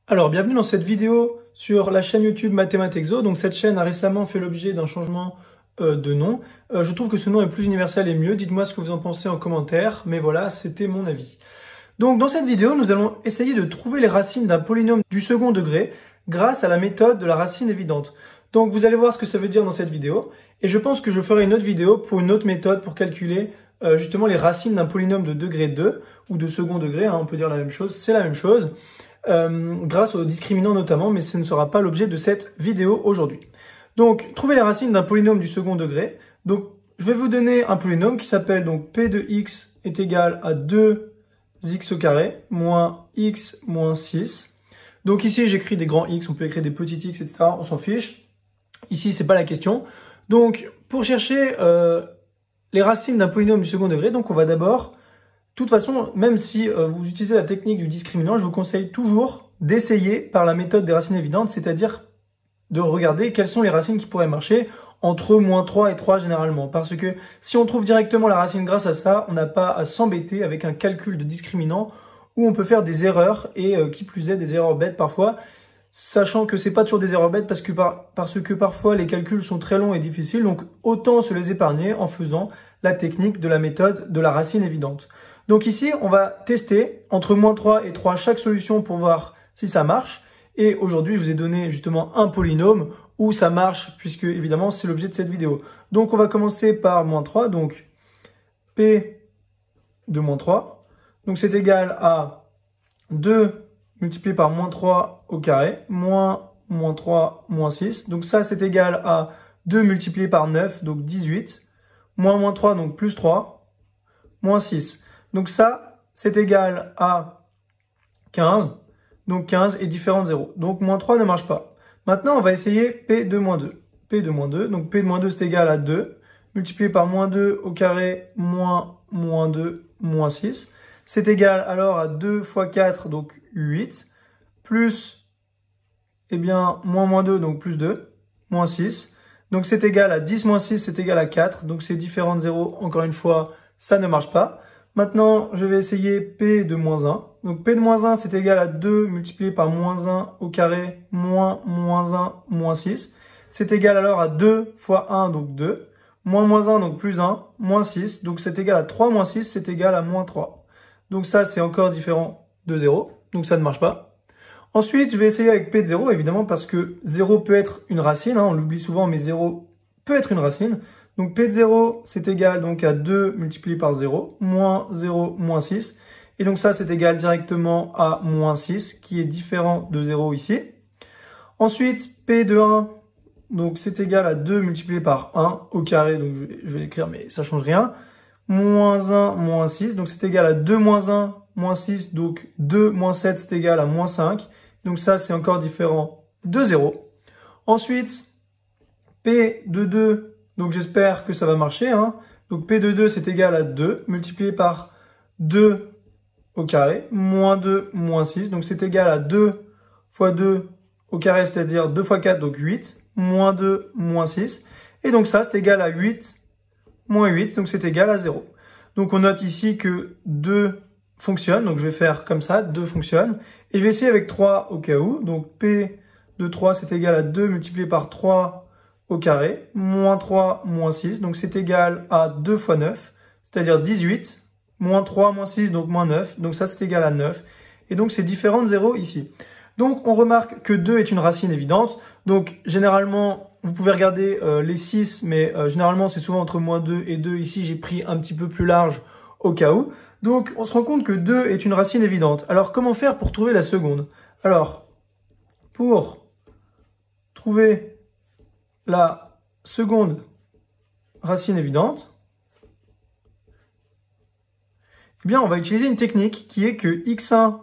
Alors, bienvenue dans cette vidéo sur la chaîne YouTube Mathématexo. Donc, cette chaîne a récemment fait l'objet d'un changement de nom. Je trouve que ce nom est plus universel et mieux. Dites-moi ce que vous en pensez en commentaire. Mais voilà, c'était mon avis. Donc, dans cette vidéo, nous allons essayer de trouver les racines d'un polynôme du second degré grâce à la méthode de la racine évidente. Donc, vous allez voir ce que ça veut dire dans cette vidéo. Et je pense que je ferai une autre vidéo pour une autre méthode pour calculer justement les racines d'un polynôme de degré 2 ou de second degré. On peut dire la même chose, c'est la même chose. Grâce aux discriminants notamment, mais ce ne sera pas l'objet de cette vidéo aujourd'hui. Donc, trouver les racines d'un polynôme du second degré. Donc, je vais vous donner un polynôme qui s'appelle donc P de x est égal à 2x au carré moins x moins 6. Donc ici, j'écris des grands x, on peut écrire des petits x, etc. On s'en fiche. Ici, c'est pas la question. Donc, pour chercher les racines d'un polynôme du second degré, donc on va d'abord... De toute façon, même si vous utilisez la technique du discriminant, je vous conseille toujours d'essayer par la méthode des racines évidentes, c'est-à-dire de regarder quelles sont les racines qui pourraient marcher entre moins 3 et 3 généralement. Parce que si on trouve directement la racine grâce à ça, on n'a pas à s'embêter avec un calcul de discriminant où on peut faire des erreurs et qui plus est des erreurs bêtes parfois, sachant que c'est pas toujours des erreurs bêtes parce que parfois les calculs sont très longs et difficiles, donc autant se les épargner en faisant la technique de la méthode de la racine évidente. Donc ici, on va tester entre moins 3 et 3 chaque solution pour voir si ça marche. Et aujourd'hui, je vous ai donné justement un polynôme où ça marche, puisque évidemment, c'est l'objet de cette vidéo. Donc on va commencer par moins 3, donc P de moins 3. Donc c'est égal à 2 multiplié par moins 3 au carré, moins 3, moins 6. Donc ça, c'est égal à 2 multiplié par 9, donc 18. Moins 3, donc plus 3, moins 6. Donc ça, c'est égal à 15. Donc 15 est différent de 0. Donc moins 3 ne marche pas. Maintenant, on va essayer P de moins 2. P de moins 2. Donc P de moins 2, c'est égal à 2. Multiplié par moins 2 au carré, moins 2, moins 6. C'est égal alors à 2 fois 4, donc 8. Plus, eh bien, moins 2, donc plus 2, moins 6. Donc c'est égal à 10 moins 6, c'est égal à 4. Donc c'est différent de 0. Encore une fois, ça ne marche pas. Maintenant, je vais essayer P de moins 1. Donc P de moins 1, c'est égal à 2 multiplié par moins 1 au carré, moins 1, moins 6. C'est égal alors à 2 fois 1, donc 2. Moins 1, donc plus 1, moins 6. Donc c'est égal à 3 moins 6, c'est égal à moins 3. Donc ça, c'est encore différent de 0. Donc ça ne marche pas. Ensuite, je vais essayer avec P de 0, évidemment, parce que 0 peut être une racine. On l'oublie souvent, mais 0 peut être une racine. Donc P de 0, c'est égal donc à 2 multiplié par 0, moins 0, moins 6. Et donc ça, c'est égal directement à moins 6, qui est différent de 0 ici. Ensuite, P de 1, donc c'est égal à 2 multiplié par 1 au carré, donc je vais l'écrire, mais ça change rien. Moins 1, moins 6, donc c'est égal à 2 moins 1, moins 6, donc 2 moins 7, c'est égal à moins 5. Donc ça, c'est encore différent de 0. Ensuite, P de 2, donc j'espère que ça va marcher. Donc P de 2, c'est égal à 2, multiplié par 2 au carré, moins 2, moins 6. Donc c'est égal à 2 fois 2 au carré, c'est-à-dire 2 fois 4, donc 8, moins 2, moins 6. Et donc ça, c'est égal à 8, moins 8, donc c'est égal à 0. Donc on note ici que 2 fonctionne, donc je vais faire comme ça, 2 fonctionne. Et je vais essayer avec 3 au cas où. Donc P de 3, c'est égal à 2 multiplié par 3 au carré, moins 3, moins 6, donc c'est égal à 2 fois 9, c'est-à-dire 18, moins 3, moins 6, donc moins 9, donc ça c'est égal à 9, et donc c'est différent de 0 ici. Donc on remarque que 2 est une racine évidente, donc généralement, vous pouvez regarder les 6, mais généralement c'est souvent entre moins 2 et 2, ici j'ai pris un petit peu plus large au cas où. Donc on se rend compte que 2 est une racine évidente. Alors comment faire pour trouver la seconde? Alors, pour trouver la seconde racine évidente, eh bien, on va utiliser une technique qui est que x1,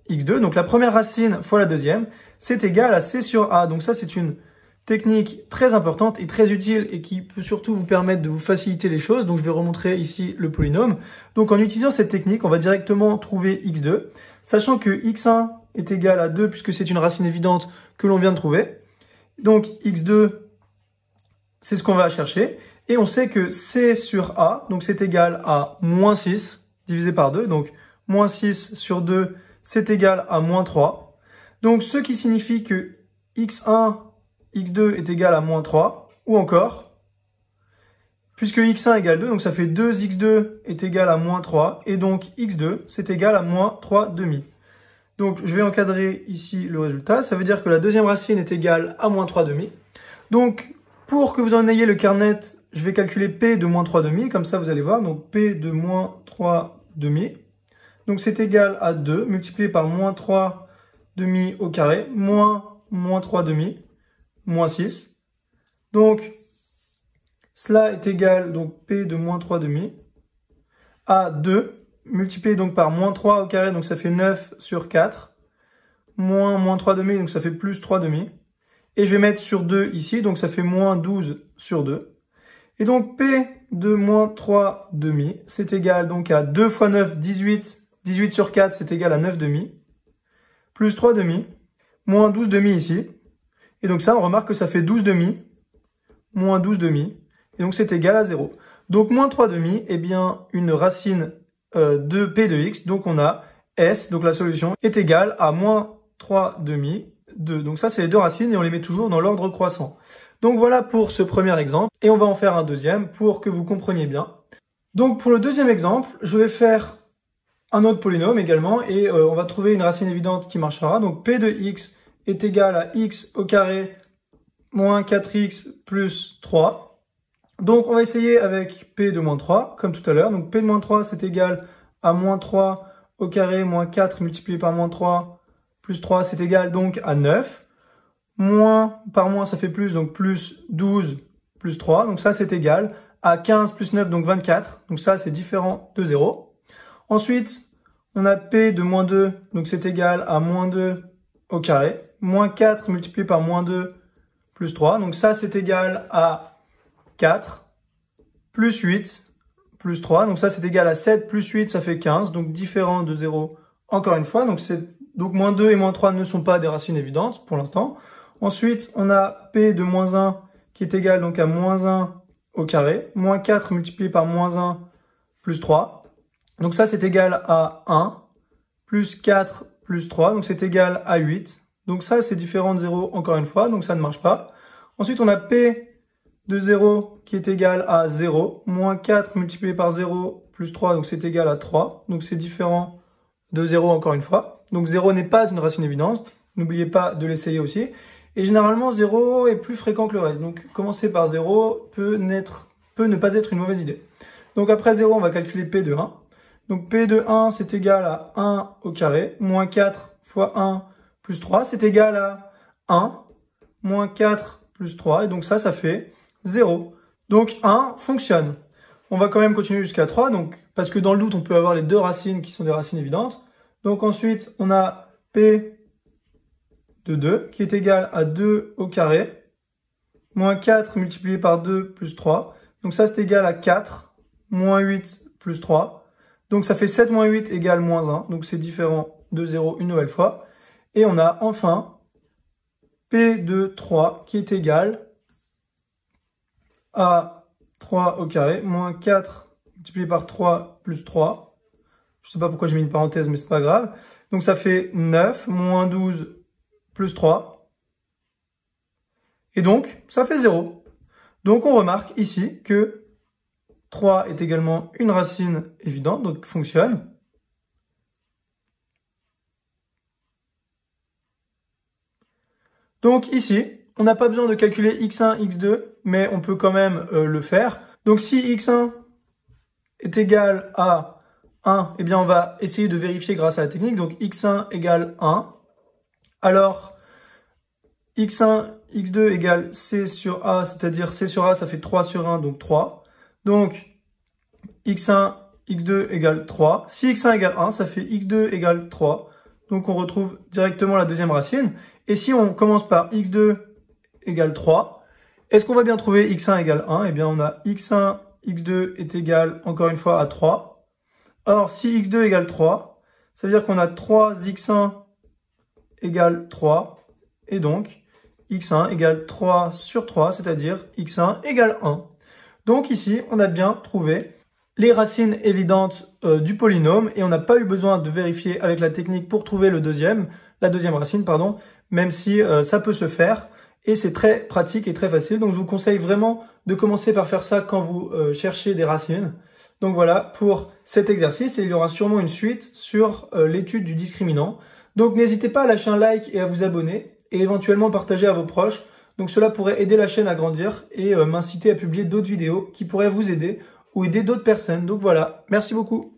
x2, donc la première racine fois la deuxième, c'est égal à c sur a. Donc ça, c'est une technique très importante et très utile et qui peut surtout vous permettre de vous faciliter les choses. Donc je vais remontrer ici le polynôme. Donc en utilisant cette technique, on va directement trouver x2, sachant que x1 est égal à 2 puisque c'est une racine évidente que l'on vient de trouver. Donc x2, c'est ce qu'on va chercher. Et on sait que C sur A, donc c'est égal à moins 6 divisé par 2. Donc moins 6 sur 2, c'est égal à moins 3. Donc, ce qui signifie que x1, x2 est égal à moins 3, ou encore, puisque x1 égale 2, donc ça fait 2x2 est égal à moins 3, et donc x2, c'est égal à moins 3 demi. Donc, je vais encadrer ici le résultat. Ça veut dire que la deuxième racine est égale à moins 3 demi. Donc, pour que vous en ayez le cœur net, je vais calculer P de moins 3 demi. Comme ça, vous allez voir. Donc, P de moins 3 demi. Donc, c'est égal à 2 multiplié par moins 3 demi au carré, moins 3 demi, moins 6. Donc, cela est égal, donc P de moins 3 demi, à 2. Multiplié donc par moins 3 au carré, donc ça fait 9 sur 4, moins 3 demi, donc ça fait plus 3 demi. Et je vais mettre sur 2 ici, donc ça fait moins 12 sur 2. Et donc P de moins 3 demi, c'est égal donc à 2 fois 9, 18. 18 sur 4, c'est égal à 9 demi. Plus 3 demi, moins 12 demi ici. Et donc ça, on remarque que ça fait 12 demi, moins 12 demi. Et donc c'est égal à 0. Donc moins 3 demi, eh bien une racine de P de X, donc on a S, donc la solution est égale à moins 3 demi, 2. Donc ça, c'est les deux racines et on les met toujours dans l'ordre croissant. Donc voilà pour ce premier exemple et on va en faire un deuxième pour que vous compreniez bien. Donc pour le deuxième exemple, je vais faire un autre polynôme également et on va trouver une racine évidente qui marchera. Donc P de X est égal à X au carré moins 4X plus 3. Donc, on va essayer avec P de moins 3, comme tout à l'heure. Donc, P de moins 3, c'est égal à moins 3 au carré, moins 4 multiplié par moins 3, plus 3, c'est égal donc à 9. Moins par moins, ça fait plus, donc plus 12 plus 3. Donc, ça, c'est égal à 15 plus 9, donc 24. Donc, ça, c'est différent de 0. Ensuite, on a P de moins 2, donc c'est égal à moins 2 au carré. Moins 4 multiplié par moins 2 plus 3. Donc, ça, c'est égal à 4, plus 8, plus 3. Donc ça, c'est égal à 7 plus 8, ça fait 15. Donc différent de 0, encore une fois. Donc moins 2 et moins 3 ne sont pas des racines évidentes pour l'instant. Ensuite, on a P de moins 1 qui est égal donc à moins 1 au carré. Moins 4 multiplié par moins 1 plus 3. Donc ça, c'est égal à 1. Plus 4 plus 3. Donc c'est égal à 8. Donc ça, c'est différent de 0 encore une fois. Donc ça ne marche pas. Ensuite, on a P de 0 qui est égal à 0, moins 4 multiplié par 0 plus 3, donc c'est égal à 3. Donc c'est différent de 0 encore une fois. Donc 0 n'est pas une racine évidente, n'oubliez pas de l'essayer aussi. Et généralement 0 est plus fréquent que le reste, donc commencer par 0 peut ne pas être une mauvaise idée. Donc après 0, on va calculer P de 1. Donc P de 1, c'est égal à 1 au carré, moins 4 fois 1 plus 3, c'est égal à 1, moins 4 plus 3, et donc ça fait 0. Donc 1 fonctionne. On va quand même continuer jusqu'à 3, donc, parce que dans le doute, on peut avoir les deux racines qui sont des racines évidentes. Donc ensuite, on a P de 2 qui est égal à 2 au carré, moins 4 multiplié par 2 plus 3. Donc ça, c'est égal à 4, moins 8 plus 3. Donc ça fait 7 moins 8 égale moins 1. Donc c'est différent de 0 une nouvelle fois. Et on a enfin P de 3 qui est égal à 3 au carré, moins 4 multiplié par 3 plus 3. Je ne sais pas pourquoi j'ai mis une parenthèse, mais c'est pas grave. Donc ça fait 9, moins 12 plus 3. Et donc, ça fait 0. Donc on remarque ici que 3 est également une racine évidente, donc fonctionne. Donc ici, on n'a pas besoin de calculer x1, x2, mais on peut quand même le faire. Donc si x1 est égal à 1, eh bien on va essayer de vérifier grâce à la technique. Donc x1 égale 1. Alors x1, x2 égale c sur a, c'est-à-dire c sur a, ça fait 3 sur 1, donc 3. Donc x1, x2 égale 3. Si x1 égale 1, ça fait x2 égale 3. Donc on retrouve directement la deuxième racine. Et si on commence par x2 égale 3, est-ce qu'on va bien trouver x1 égale 1? Eh bien, on a x1, x2 est égal, encore une fois, à 3. Or, si x2 égale 3, ça veut dire qu'on a 3x1 égale 3. Et donc, x1 égale 3 sur 3, c'est-à-dire x1 égale 1. Donc ici, on a bien trouvé les racines évidentes du polynôme et on n'a pas eu besoin de vérifier avec la technique pour trouver le deuxième. la deuxième racine, pardon, même si ça peut se faire. Et c'est très pratique et très facile. Donc je vous conseille vraiment de commencer par faire ça quand vous cherchez des racines. Donc voilà pour cet exercice et il y aura sûrement une suite sur l'étude du discriminant. Donc n'hésitez pas à lâcher un like et à vous abonner et éventuellement partager à vos proches. Donc cela pourrait aider la chaîne à grandir et m'inciter à publier d'autres vidéos qui pourraient vous aider ou aider d'autres personnes. Donc voilà, merci beaucoup.